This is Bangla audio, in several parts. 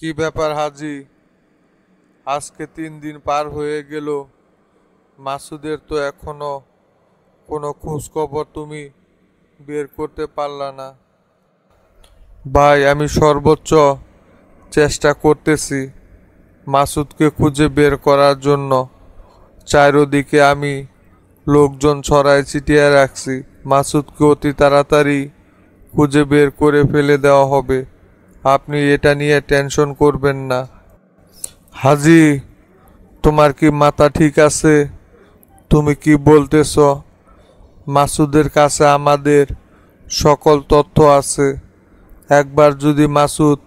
কি ব্যাপার হাজি? আজকে 3 দিন পার হয়ে গেল, মাসুদের তো এখনো কোনো খোঁজ খবর তুমি বের করতে পারলা না। ভাই, আমি সর্বোচ্চ চেষ্টা করতেছি মাসুদকে খুঁজে বের করার জন্য। চারিদিকে আমি লোকজন ছড়ায় ছিটিয়ে রাখছি। মাসুদকে অতি তাড়াতাড়ি খুঁজে বের করে ফেলে দেওয়া হবে। আপনি এটা নিয়ে টেনশন করবেন না। হাজি, তোমার কি মাথা ঠিক আছে? তুমি কি বলতেছ? মাসুদের কাছে আমাদের সকল তথ্য আছে। একবার যদি মাসুদ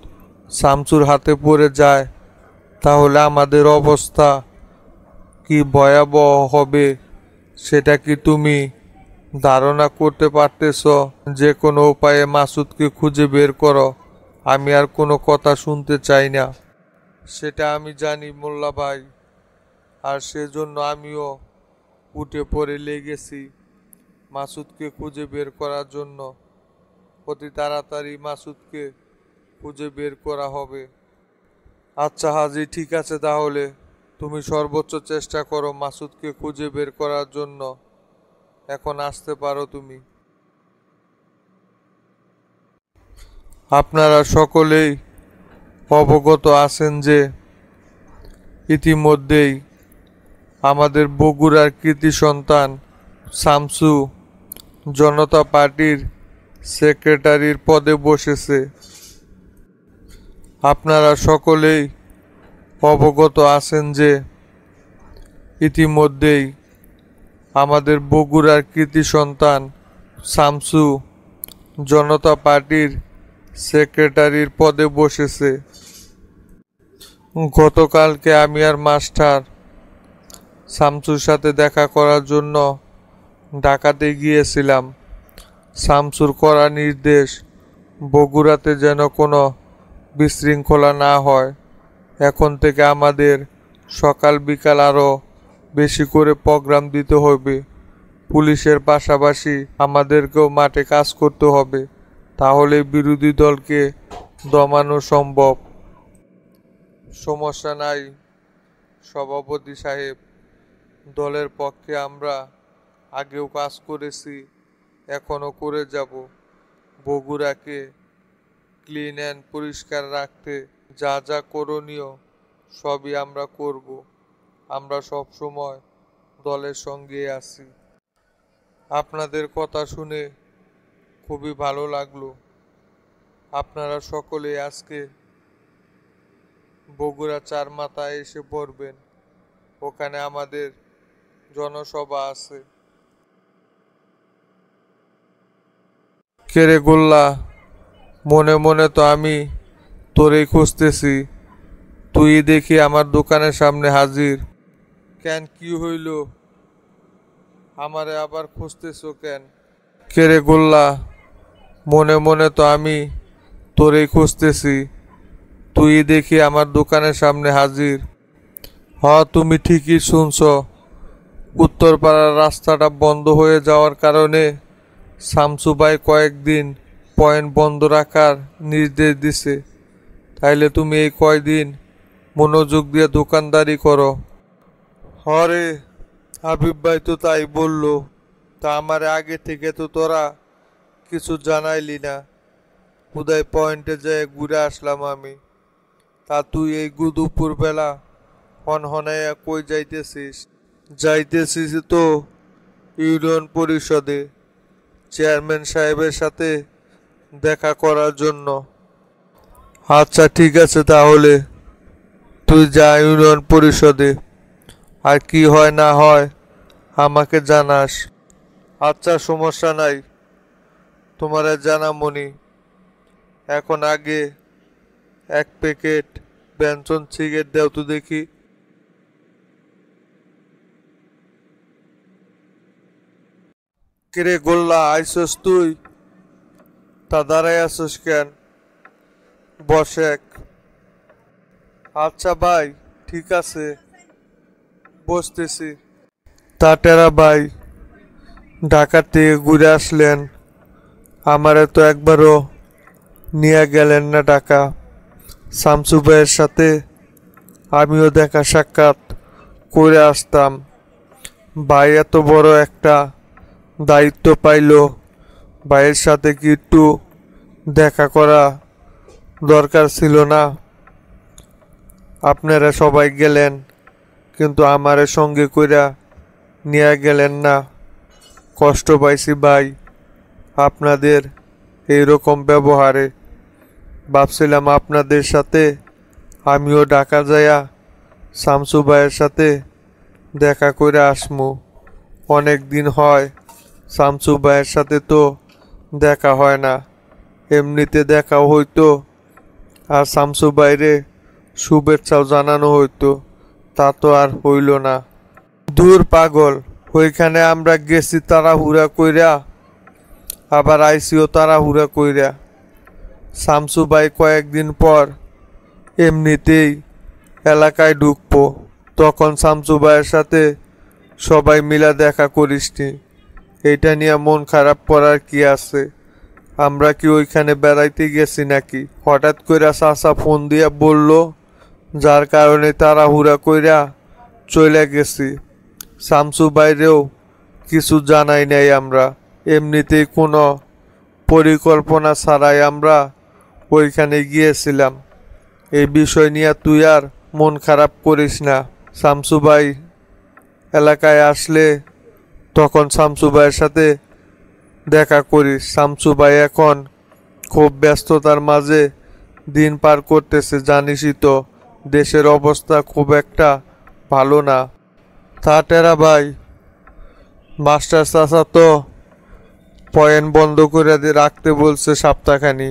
শামসুর হাতে পড়ে যায় তাহলে আমাদের অবস্থা কি ভয়াবহ হবে সেটা কি তুমি ধারণা করতে পারতেছ? যে কোনো উপায়ে মাসুদকে খুঁজে বের করো। আমি আর কোনো কথা শুনতে চাই না। সেটা আমি জানি মোল্লা ভাই, আর সেজন্য আমিও উঠে পড়ে লেগেছি মাসুদকে খুঁজে বের করার জন্য। অতি তাড়াতাড়ি মাসুদকে খুঁজে বের করা হবে। আচ্ছা হাজি, ঠিক আছে, তাহলে তুমি সর্বোচ্চ চেষ্টা করো মাসুদকে খুঁজে বের করার জন্য। এখন আসতে পারো তুমি। আপনারা সকলেই অবগত আছেন যে ইতিমধ্যেই আমাদের বগুড়ার কৃতি সন্তান শামসু জনতা পার্টির সেক্রেটারির পদে বসেছে। আপনারা সকলেই অবগত আছেন যে ইতিমধ্যেই আমাদের বগুড়ার কৃতি সন্তান শামসু জনতা পার্টির সেক্রেটারির পদে বসেছে। গতকালকে আমি আর মাস্টার শামসুর সাথে দেখা করার জন্য ঢাকাতে গিয়েছিলাম। শামসুর করা নির্দেশ বগুড়াতে যেন কোনো বিশৃঙ্খলা না হয়। এখন থেকে আমাদের সকাল বিকাল আরও বেশি করে প্রোগ্রাম দিতে হবে। পুলিশের পাশাপাশি আমাদেরকেও মাঠে কাজ করতে হবে, তাহলে বিরোধী দলকে দমানো সম্ভব। সমস্যা নাই সভাপতি সাহেব, দলের পক্ষে আমরা আগেও কাজ করেছি, এখনও করে যাব। বগুড়াকে ক্লিন অ্যান্ড পরিষ্কার রাখতে যা যা করণীয় সবই আমরা করব। আমরা সব সময় দলের সঙ্গে আছি। আপনাদের কথা শুনে খুবই ভালো লাগলো। আপনারা সকলে আজকে বগুড়া চার মাথায় এসে পড়বেন। ওখানে আমাদের জনসভা আছে। কেরে গোল্লা, মনে মনে তো আমি তোরেই খুঁজতেছি, তুই দেখি আমার দোকানের সামনে হাজির। কেন, কি হইল? আমারে আবার খুঁজতেছ কেন? কেরে গোল্লা, মনে মনে তো আমি তোরেই খুঁজতেছি, তুই দেখি আমার দোকানের সামনে হাজির। হ, তুমি ঠিকই শুনছ। উত্তরপাড়ার রাস্তাটা বন্ধ হয়ে যাওয়ার কারণে শামসু ভাই কয়েকদিন পয়েন্ট বন্ধ রাখার নির্দেশ দিছে। তাইলে তুমি এই কয়দিন মনোযোগ দিয়ে দোকানদারি করো। হরে, হাবিব ভাই তো তাই বলল। তা আমার আগে থেকে তো তোরা কিছু জানাইলি না। হুদাই পয়েন্টে যেয়ে ঘুরে আসলাম আমি। তা তুই এই দুপুর বেলা হনহনাইয়া কই যাইতেছিস? যাইতেছিস তো ইউনিয়ন পরিষদে চেয়ারম্যান সাহেবের সাথে দেখা করার জন্য। আচ্ছা ঠিক আছে, তাহলে তুই যা ইউনিয়ন পরিষদে, আর কি হয় না হয় আমাকে জানাস। আচ্ছা, সমস্যা নাই, তোমারে জানামনি। এখন আগে 1 প্যাকেট ব্যঞ্জন সিগারেট দেও তো দেখি। কিরে গোল্লা, আইসস তুই? তা দাঁড়াই আসস কেন? বসেক। আচ্ছা ভাই, ঠিক আছে, বসতেছি। তা টেরা ভাই, ঢাকা থেকে ঘুরে আসলেন, আমারে তো একবারও নিয়ে গেলেন না ঢাকা। শামসু ভাইয়ের সাথে আমিও দেখা সাক্ষাৎ করে আসতাম। ভাই এত বড় একটা দায়িত্ব পাইল, ভাইয়ের সাথে কি একটু দেখা করা দরকার ছিল না? আপনারা সবাই গেলেন, কিন্তু আমারে সঙ্গে কইরা নিয়ে গেলেন না। কষ্ট পাইছি ভাই আপনাদের এইরকম ব্যবহারে। ভাবছিলাম আপনাদের সাথে আমিও ঢাকা যাইয়া শামসু ভাইয়ের সাথে দেখা করে আসমু। অনেক দিন হয় শামসু ভাইয়ের সাথে তো দেখা হয় না। এমনিতে দেখাও হইতো, আর শামসু ভাইরে শুভেচ্ছাও জানানো হইতো, তা তো আর হইল না। দূর পাগল, ওইখানে আমরা গেছি তাড়াহুড়া কইরা, আবার আইসিও তাড়াহুড়া কইরা। শামসু ভাই কয়েকদিন পর এমনিতেই এলাকায় ঢুকবো, তখন শামসু ভাইয়ের সাথে সবাই মিলা দেখা করিসনি। এইটা নিয়ে মন খারাপ করার কি আছে? আমরা কি ওইখানে বেড়াইতে গেছি নাকি? হঠাৎ কইরা চাচা ফোন দিয়া বলল, যার কারণে তাড়াহুড়া কইরা চলে গেছি। শামসু ভাইরেও কিছু জানাই নাই আমরা, এমনিতেই কোনো পরিকল্পনা ছাড়াই আমরা ওইখানে গিয়েছিলাম। এই বিষয় নিয়ে তুই আর মন খারাপ করিস না। শামসু ভাই এলাকায় আসলে তখন শামসু ভাইয়ের সাথে দেখা করিস। শামসু ভাই এখন খুব ব্যস্ততার মাঝে দিন পার করতেছে, জানিসই তো দেশের অবস্থা খুব একটা ভালো না। তা টেরা ভাই, মাস্টার চাচা তো পয়েন্ট বন্ধ করে রাখতে বলছে সপ্তাহখানি।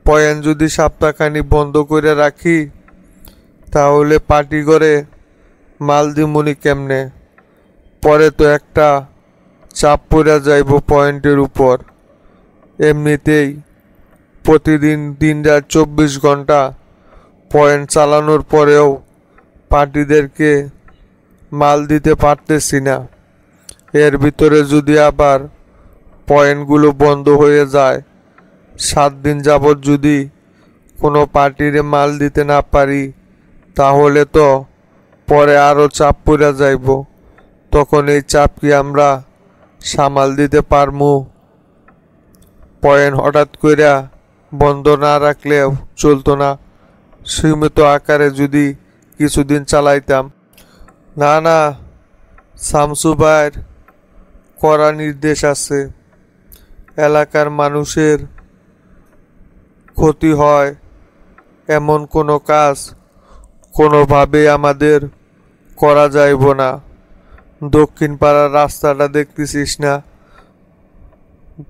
পয়েন্ট যদি সপ্তাহখানি বন্ধ করে রাখি, তাহলে পার্টি করে মাল দিমুনি কেমনে? পরে তো একটা চাপ পড়ে যাইব পয়েন্টের উপর। এমনিতেই প্রতিদিন দিন রাত 24 ঘন্টা পয়েন্ট চালানোর পরেও পার্টিদেরকে মাল দিতে পারতেছি না। এর ভিতরে যদি আবার পয়েন্টগুলো বন্ধ হয়ে যায়, 7 দিন যাবৎ যদি কোনো পার্টিরে মাল দিতে না পারি, তাহলে তো পরে আরও চাপ পড়ে যাইব। তখন এই চাপ কি আমরা সামাল দিতে পারমু? পয়েন্ট হঠাৎ কইরা বন্ধ না রাখলেও চলতো না, সীমিত আকারে যদি কিছুদিন চালাইতাম। না না, শামসু ভাইয়ের কড়া নির্দেশ আছে। এলাকার মানুষের ক্ষতি হয় এমন কোনো কাজ কোনোভাবেই আমাদের করা যাইব না। দক্ষিণ পাড়ার রাস্তাটা দেখতেছিস না?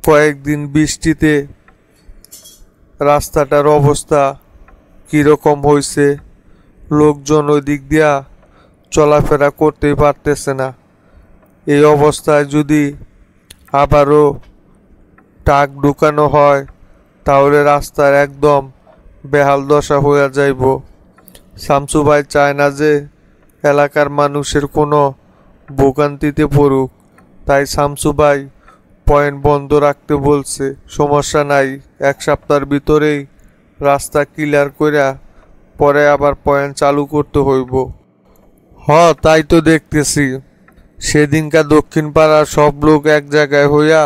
কয়েকদিন বৃষ্টিতে রাস্তাটার অবস্থা কীরকম হয়েছে। লোকজন ওই দিক দিয়া চলাফেরা করতেই পারতেছে না। এই অবস্থায় যদি আবারও ট্রাক ঢুকানো হয়, তাহলে রাস্তার একদম বেহাল দশা হয়ে যাইব। শামসু ভাই চায় না যে এলাকার মানুষের কোনো ভোগান্তিতে পড়ুক, তাই শামসু ভাই পয়েন্ট বন্ধ রাখতে বলছে। সমস্যা নাই, 1 সপ্তাহের ভিতরেই রাস্তা ক্লিয়ার কইরা পরে আবার পয়েন্ট চালু করতে হইব। তাই তো দেখতেছি। সেদিনকার দক্ষিণ পাড়ার সব লোক এক জায়গায় হইয়া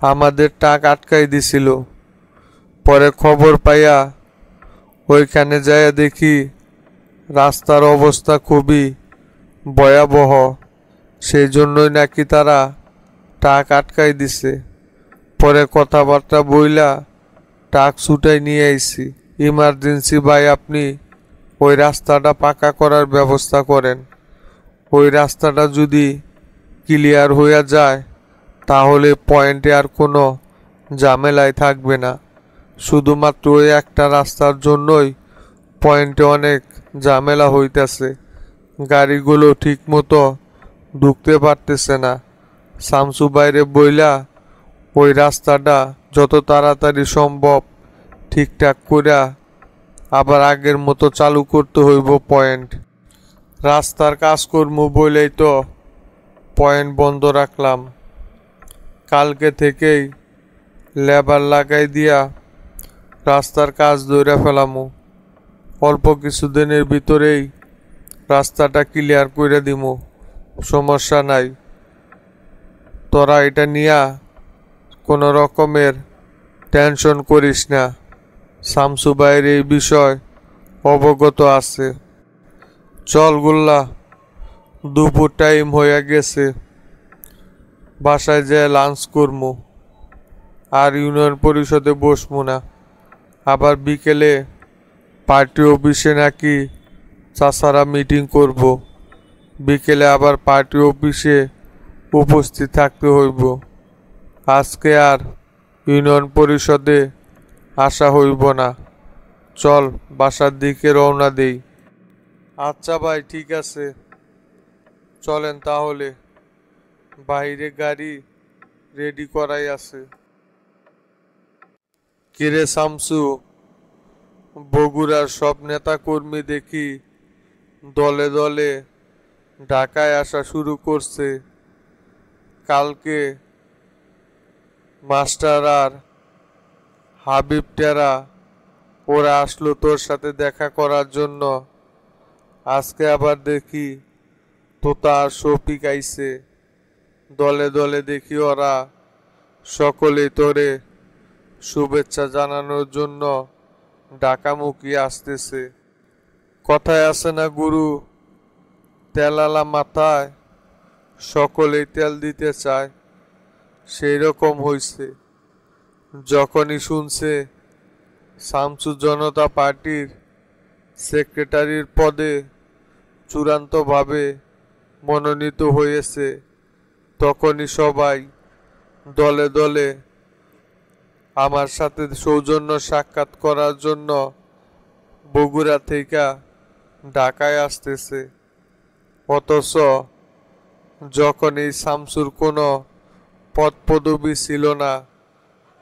আমাদের টাক আটকাই দিছিল। পরে খবর পাইয়া ওইখানে যাইয়া দেখি রাস্তার অবস্থা খুবই ভয়াবহ। সেই জন্যই নাকি তারা টাক আটকাই দিছে। পরে কথাবার্তা বইলা টাক ছুটাই নিয়ে আইছি। ইমার্জেন্সি ভাই, আপনি ওই রাস্তাটা পাকা করার ব্যবস্থা করেন। ওই রাস্তাটা যদি ক্লিয়ার হইয়া যায়, তাহলে পয়েন্টে আর কোনো ঝামেলাই থাকবে না। শুধুমাত্র ওই একটা রাস্তার জন্যই পয়েন্টে অনেক ঝামেলা হইতেছে, গাড়িগুলো ঠিক মতো ঢুকতে পারতেছে না। শামসু বাইরে বইলা ওই রাস্তাটা যত তাড়াতাড়ি সম্ভব ঠিকঠাক কইরা আবার আগের মতো চালু করতে হইব পয়েন্ট। রাস্তার কাজকর্ম বইলেই তো পয়েন্ট বন্ধ রাখলাম। কালকে থেকেই লেবার লাগাই দিয়া রাস্তার কাজ ধরে ফেলামু। অল্প কিছুদিনের ভিতরেই রাস্তাটা ক্লিয়ার করে দিমু, সমস্যা নাই। তোরা এটা নিয়া কোনো রকমের টেনশন করিস না। শামসু ভাইয়ের এই বিষয় অবগত আছে। চল গুল্লা, দুপুর টাইম হয়ে গেছে, বাসায় যেয়ে লাঞ্চ করমু। আর ইউনিয়ন পরিষদে বসমু না। আবার বিকেলে পার্টি অফিসে নাকি চাচারা মিটিং করব। বিকেলে আবার পার্টি অফিসে উপস্থিত থাকতে হইব। আজকে আর ইউনিয়ন পরিষদে আসা হইব না। চল বাসার দিকে রওনা দেই। আচ্ছা ভাই, ঠিক আছে, চলেন তাহলে। বাইরে গাড়ি রেডি করাই আছে। কিরে শামসু, বগুড়ার সব নেতা কর্মী দেখি দলে দলে ঢাকায় আসা শুরু করছে। কালকে মাস্টার আর হাবিব টেরা ওরা আসলো তোর সাথে দেখা করার জন্য। আজকে আবার দেখি তোতা আর শফিক আইছে। দলে দলে দেখি ওরা সকলেই তোরে শুভেচ্ছা জানানোর জন্য ঢাকামুখী আসতেছে। কথায় আছে না গুরু, তেলালা মাথায় সকলেই তেল দিতে চায়। সেই রকম হইছে। যখনই শুনছে শামসু জনতা পার্টির সেক্রেটারির পদে চূড়ান্তভাবে মনোনীত হয়েছে, তখনই সবাই দলে দলে আমার সাথে সৌজন্য সাক্ষাৎ করার জন্য বগুড়া থেকে ঢাকায় আসতেছে। অথচ যখন এই শামসুর কোনো পদ পদবি ছিল না,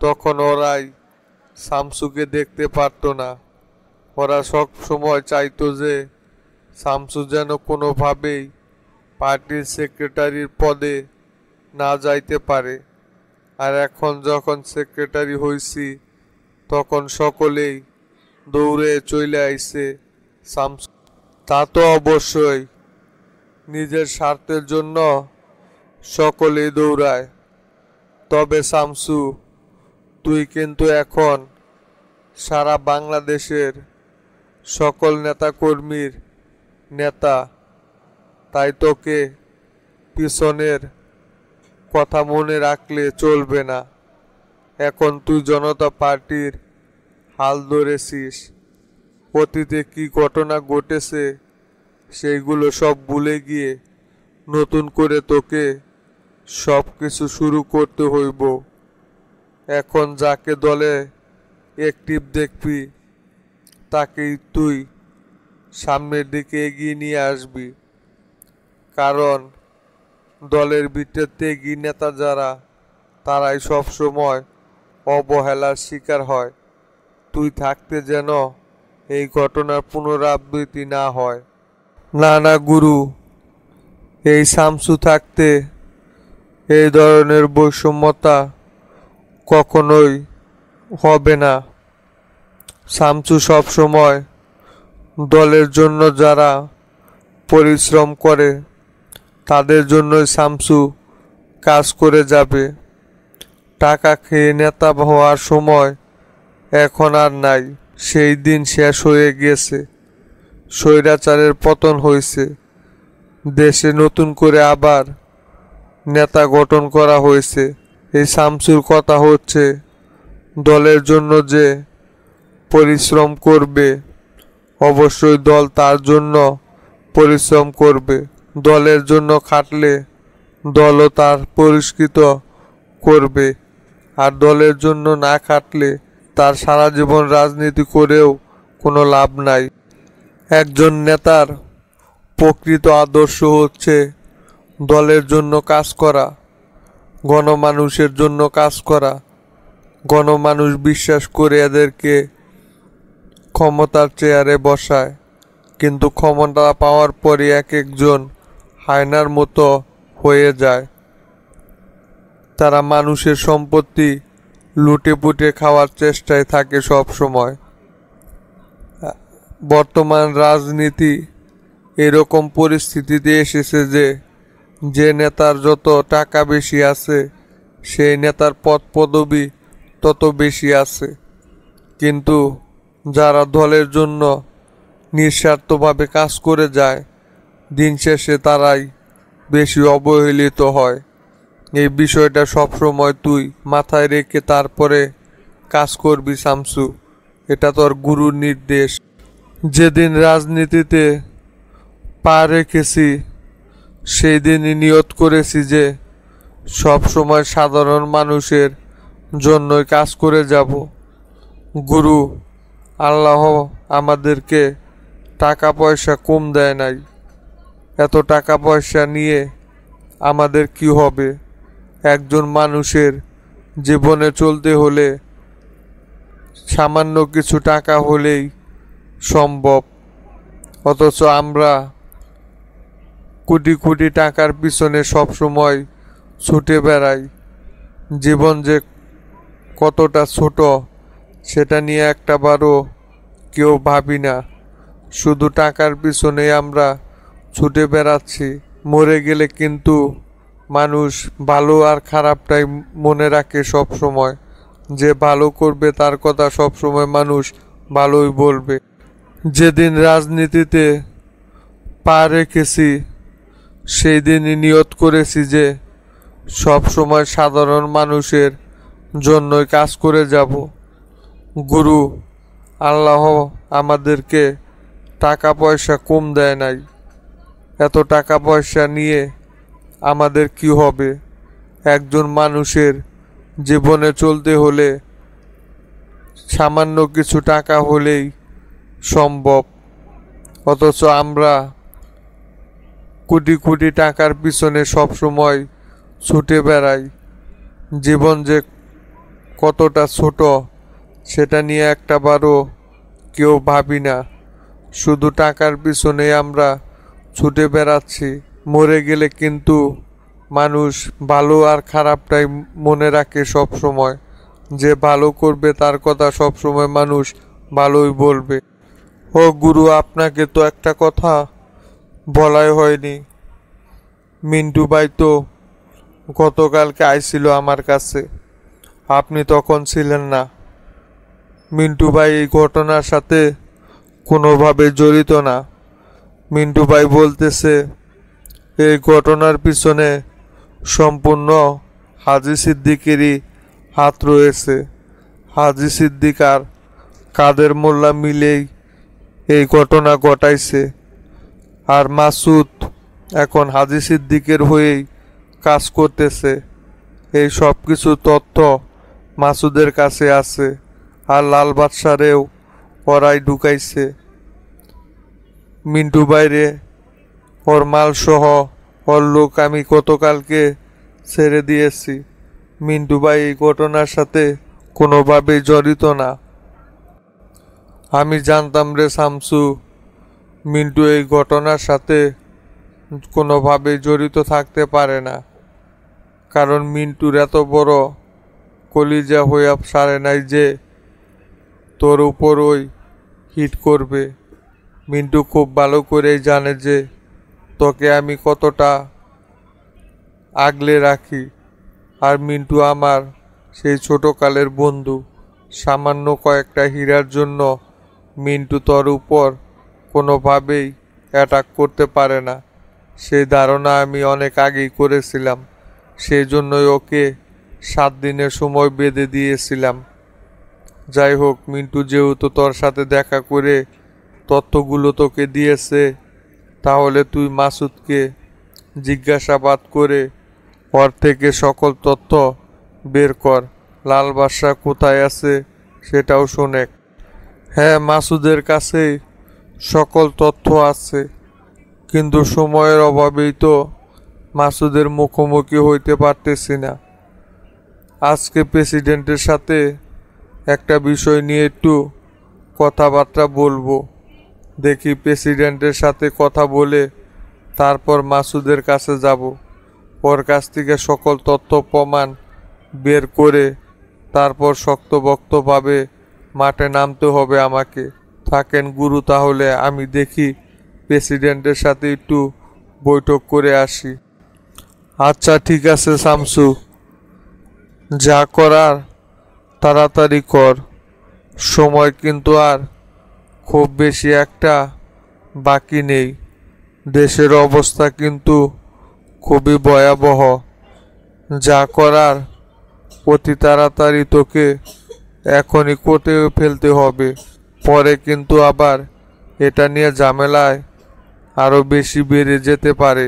তখন ওরাই শামসুকে দেখতে পারতো না। ওরা সব সময় চাইতো যে শামসু যেন কোনোভাবেই পার্টির সেক্রেটারির পদে না যাইতে পারে। আর এখন যখন সেক্রেটারি হইছি, তখন সকলেই দৌড়ে চলে আইছে শামসু। তা তো অবশ্যই, নিজের স্বার্থের জন্য সকলেই দৌড়ায়। তবে শামসু, তুই কিন্তু এখন সারা বাংলাদেশের সকল নেতাকর্মীর নেতা, তাই তোকে পিছনের কথা মনে রাখলে চলবে না। এখন তুই জনতা পার্টির হাল ধরেছিস। অতীতে কি ঘটনা ঘটেছে সেইগুলো সব ভুলে গিয়ে নতুন করে তোকে সব কিছু শুরু করতে হইব। এখন যাকে দলে অ্যাক্টিভ দেখবি তাকেই তুই সামনের দিকে এগিয়ে নিয়ে আসবি। কারণ দলের ভিতর ত্যাগী নেতা যারা, তারাই সব সময় অবহেলার শিকার হয়। তুই থাকতে যেন এই ঘটনার পুনরাবৃত্তি না হয়। না না গুরু, এই শামসু থাকতে এই ধরনের বৈষম্যতা কখনোই হবে না। শামসু সব সময় দলের জন্য যারা পরিশ্রম করে তাদের জন্যই শামসু কাজ করে যাবে। টাকা খেয়ে নেতা হওয়ার সময় এখন আর নাই। সেই দিন শেষ হয়ে গেছে। স্বৈরাচারের পতন হয়েছে। দেশে নতুন করে আবার নেতা গঠন করা হয়েছে। এই শামসুর কথা হচ্ছে দলের জন্য যে পরিশ্রম করবে, অবশ্যই দল তার জন্য পরিশ্রম করবে। দলের জন্য খাটলে দলও তার পুরস্কৃত করবে। আর দলের জন্য না খাটলে তার সারা জীবন রাজনীতি করেও কোনো লাভ নাই। একজন নেতার প্রকৃত আদর্শ হচ্ছে দলের জন্য কাজ করা, গণমানুষের জন্য কাজ করা। গণমানুষ বিশ্বাস করে এদেরকে ক্ষমতার চেয়ারে বসায়, কিন্তু ক্ষমতা পাওয়ার পরে এক একজন হায়নার মতো হয়ে যায়। তারা মানুষের সম্পত্তি লুটে পুটে খাওয়ার চেষ্টায় থাকে সব সময়। বর্তমান রাজনীতি এরকম পরিস্থিতিতে এসেছে যে যে নেতার যত টাকা বেশি আছে সেই নেতার পদ পদবি তত বেশি আছে, কিন্তু যারা দলের জন্য নিঃস্বার্থভাবে কাজ করে যায় দিন শেষে তারাই বেশি অবহেলিত হয়। এই বিষয়টা সবসময় তুই মাথায় রেখে তারপরে কাজ করবি শামসু, এটা তোর গুরুর নির্দেশ। যেদিন রাজনীতিতে পা রেখেছি সেই দিনই নিয়ত করেছি যে সব সময় সাধারণ মানুষের জন্যই কাজ করে যাব। গুরু আল্লাহ আমাদেরকে টাকা পয়সা কম দেয় নাই, এত টাকা পয়সা নিয়ে আমাদের কি হবে? একজন মানুষের জীবনে চলতে হলে সামান্য কিছু টাকা হলেই সম্ভব, অথচ আমরা কোটি কোটি টাকার পিছনে সবসময় ছুটে বেড়াই। জীবন যে কতটা ছোট সেটা নিয়ে একটাবারও কেউ ভাবি না, শুধু টাকার পিছনে আমরা ছুটে বেড়াচ্ছি। মরে গেলে কিন্তু মানুষ ভালো আর খারাপটাই মনে রাখে সব সময়, যে ভালো করবে তার কথা সব সময় মানুষ ভালোই বলবে। যেদিন রাজনীতিতে পা রেখেছি সেই দিনই নিয়ত করেছি যে সব সময় সাধারণ মানুষের জন্যই কাজ করে যাব। গুরু আল্লাহ আমাদেরকে টাকা পয়সা কম দেয় নাই, এত টাকা পয়সা নিয়ে আমাদের কি হবে? একজন মানুষের জীবনে চলতে হলে সামান্য কিছু টাকা হলেই সম্ভব, অথচ আমরা কোটি কোটি টাকার পিছনে সব সময় ছুটে বেড়াই। জীবন যে কতটা ছোট সেটা নিয়ে একটাবারও কেউ ভাবি না, শুধু টাকার পিছনে আমরা ছুটে বেড়াচ্ছি। মরে গেলে কিন্তু মানুষ ভালো আর খারাপটাই মনে রাখে সব সময়, যে ভালো করবে তার কথা সব সময় মানুষ ভালোই বলবে। ও গুরু, আপনাকে তো একটা কথা বলাই হয়নি। মিন্টু ভাই তো গতকালকে আইছিল আমার কাছে, আপনি তখন ছিলেন না। মিন্টু ভাই এই ঘটনার সাথে কোনোভাবে জড়িত না। মিন্টু ভাই বলতেছে এই ঘটনার পিছনে সম্পূর্ণ হাজী সিদ্দিকেরই হাত রয়েছে। হাজী সিদ্দিক আর কাদের মোল্লা মিলেই এই ঘটনা ঘটাইছে, আর মাসুদ এখন হাজী সিদ্দিকের হয়েই কাজ করতেছে। এই সব কিছু তথ্য মাসুদের কাছে আছে, আর লাল বাদশারেও ওরাই ঢুকাইছে। মিন্টু বাইরে ওর মাল সহ ওর লোক আমি গতকালকে ছেড়ে দিয়েছি। মিন্টু ভাই এই ঘটনার সাথে কোনোভাবেই জড়িত না। আমি জানতাম রে শামসু, মিন্টু এই ঘটনার সাথে কোনোভাবেই জড়িত থাকতে পারে না, কারণ মিন্টুর এত বড় কলিজা হইয়া সারে নাই যে তোর উপর ওই হিট করবে। মিন্টু খুব ভালো করেই জানে যে তোকে আমি কতটা আগলে রাখি, আর মিন্টু আমার সেই ছোটকালের বন্ধু। সামান্য কয়েকটা হীরার জন্য মিন্টু তোর উপর কোনোভাবেই অ্যাটাক করতে পারে না, সেই ধারণা আমি অনেক আগেই করেছিলাম। সেই জন্যই ওকে 7 দিনের সময় বেঁধে দিয়েছিলাম। যাই হোক, মিন্টু যেহেতু তোর সাথে দেখা করে তথ্যগুলো তোকে দিয়েছে, তাহলে তুই মাসুদকে জিজ্ঞাসাবাদ করে ওর থেকে সকল তথ্য বের কর। লাল বাদশা কোথায় আছে সেটাও শোনে। হ্যাঁ, মাসুদের কাছেই সকল তথ্য আছে, কিন্তু সময়ের অভাবেই তো মাসুদের মুখোমুখি হইতে পারতেছি না। আজকে প্রেসিডেন্টের সাথে একটা বিষয় নিয়ে একটু কথাবার্তা বলবো। দেখি প্রেসিডেন্টের সাথে কথা বলে তারপর মাসুদের কাছে যাব। ওর কাছ থেকে সকল তথ্য প্রমাণ বের করে তারপর শক্তপোক্তভাবে মাঠে নামতে হবে আমাকে। থাকেন গুরু, তাহলে আমি দেখি প্রেসিডেন্টের সাথে একটু বৈঠক করে আসি। আচ্ছা ঠিক আছে শামসু, যা করার তাড়াতাড়ি কর। সময় কিন্তু আর খুব বেশি একটা বাকি নেই। দেশের অবস্থা কিন্তু খুবই ভয়াবহ। যা করার অতি তাড়াতাড়ি তোকে এখনই করে ফেলতে হবে। পরে কিন্তু আবার এটা নিয়ে ঝামেলায় আরো বেশি বেড়ে যেতে পারে।